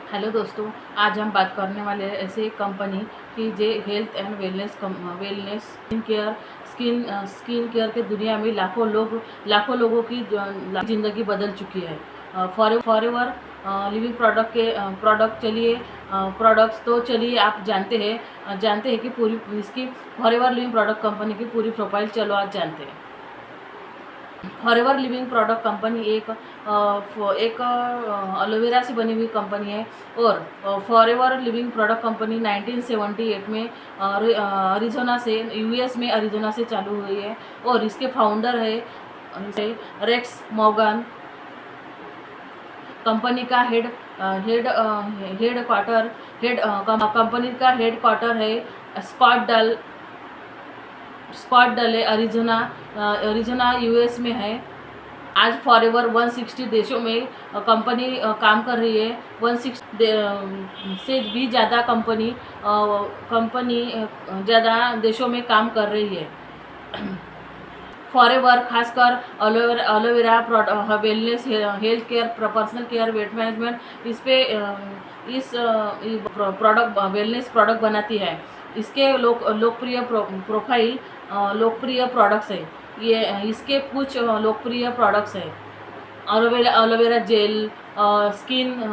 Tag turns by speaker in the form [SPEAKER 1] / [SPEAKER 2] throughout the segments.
[SPEAKER 1] Hello दोस्तों, आज हम बात करने वाले हैं ऐसे एक कंपनी की जो health and wellness skin care के दुनिया में लाखों लोगों की ज़िंदगी बदल चुकी है। फॉरएवर लिविंग प्रोडक्ट्स तो चलिए आप जानते हैं कि पूरी इसकी फॉरएवर लिविंग प्रोडक्ट कंपनी की पूरी प्रोफाइल चलो आज जानते हैं। फॉरएवर लिविंग प्रोडक्ट कंपनी एक एलोवेरा से बनी हुई कंपनी है और फॉरएवर लिविंग प्रोडक्ट कंपनी 1978 में यूएस में अरिजोना से चालू हुई है और इसके फाउंडर है रेक्स मॉर्गन। कंपनी का कंपनी का हेड क्वार्टर है स्कॉट डले अरिजोना यूएस में है। आज फॉरएवर 160 देशों में कंपनी काम कर रही है। 160 से भी ज़्यादा कंपनी ज़्यादा देशों में काम कर रही है। फॉरएवर खासकर aloe vera wellness, health care, personal care, weight management इस प्रोडक्ट वेलनेस प्रोडक्ट बनाती है। इसके लोकप्रिय प्रोडक्ट्स है। ये इसके कुछ लोकप्रिय प्रोडक्ट्स है aloe vera gel, skin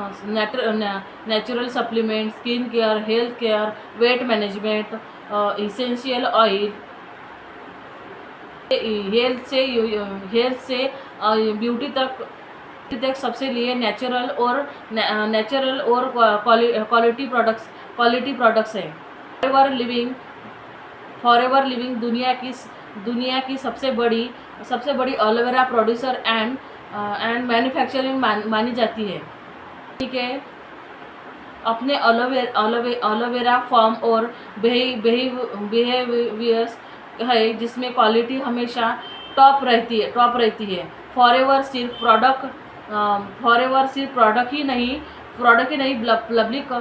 [SPEAKER 1] natural supplement, skin care, health care, weight management, essential oil, health से ब्यूटी तक सबसे लिए नेचुरल और क्वालिटी प्रोडक्ट्स है। फॉरएवर लिविंग दुनिया की सबसे बड़ी एलोवेरा प्रोड्यूसर एंड मैन्युफैक्चरिंग मानी जाती है। ठीक है, अपने एलोवेरा फॉर्म और बिहेवियर्स है जिसमें क्वालिटी हमेशा टॉप रहती है। फॉरएवर सिर्फ प्रोडक्ट ही नहीं पब्लिक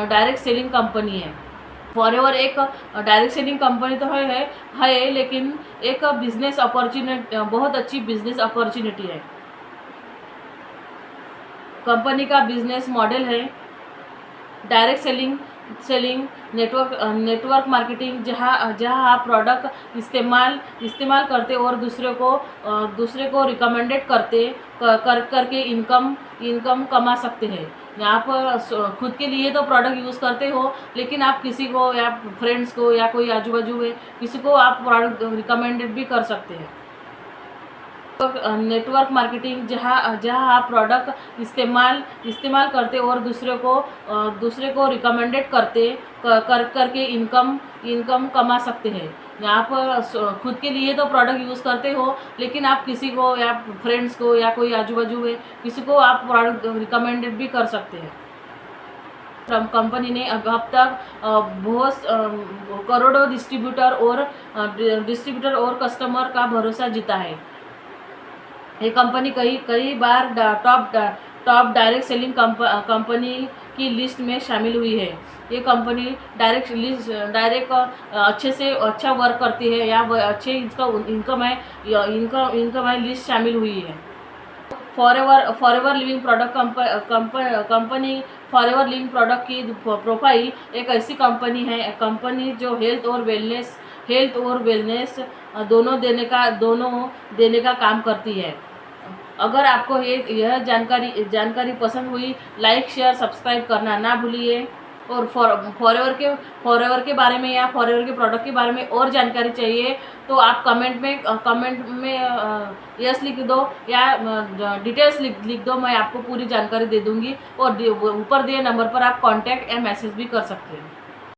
[SPEAKER 1] डायरेक्ट सेलिंग कंपनी है। फॉरएवर एक डायरेक्ट सेलिंग कंपनी तो है लेकिन एक बिजनेस अपॉर्चुनिटी, बहुत अच्छी बिजनेस अपॉर्चुनिटी है। कंपनी का बिजनेस मॉडल है डायरेक्ट सेलिंग नेटवर्क मार्केटिंग, जहां आप प्रोडक्ट इस्तेमाल करते और दूसरे को रिकमेंडेड करके इनकम कमा सकते हैं। यहाँ पर खुद के लिए तो प्रोडक्ट यूज़ करते हो लेकिन आप किसी को या फ्रेंड्स को या कोई आजू बाजू में किसी को आप प्रोडक्ट रिकमेंडेड भी कर सकते हैं। नेटवर्क मार्केटिंग, जहां आप प्रोडक्ट इस्तेमाल करते और दूसरे को रिकमेंडेड करके इनकम कमा सकते हैं। यहाँ पर खुद के लिए तो प्रोडक्ट यूज़ करते हो लेकिन आप किसी को या फ्रेंड्स को या कोई आजू बाजू में किसी को आप प्रोडक्ट रिकमेंडेड भी कर सकते हैं। कंपनी ने अब तक बहुत करोड़ों डिस्ट्रीब्यूटर और कस्टमर का भरोसा जीता है। ये कंपनी कई बार टॉप डायरेक्ट सेलिंग कंपनी की लिस्ट में शामिल हुई है। ये कंपनी डायरेक्ट अच्छे से अच्छा वर्क करती है या अच्छे इसका इनकम है लिस्ट शामिल हुई है। Forever living product company forever living product की प्रोफाइल एक ऐसी कंपनी जो हेल्थ और वेलनेस दोनों देने का काम करती है। अगर आपको यह जानकारी पसंद हुई, लाइक शेयर सब्सक्राइब करना ना भूलिए। और फॉरएवर के बारे में या फॉरएवर के प्रोडक्ट के बारे में और जानकारी चाहिए तो आप कमेंट में यस लिख दो या डिटेल्स लिख दो, मैं आपको पूरी जानकारी दे दूंगी और ऊपर दिए नंबर पर आप कांटेक्ट या मैसेज भी कर सकते हैं।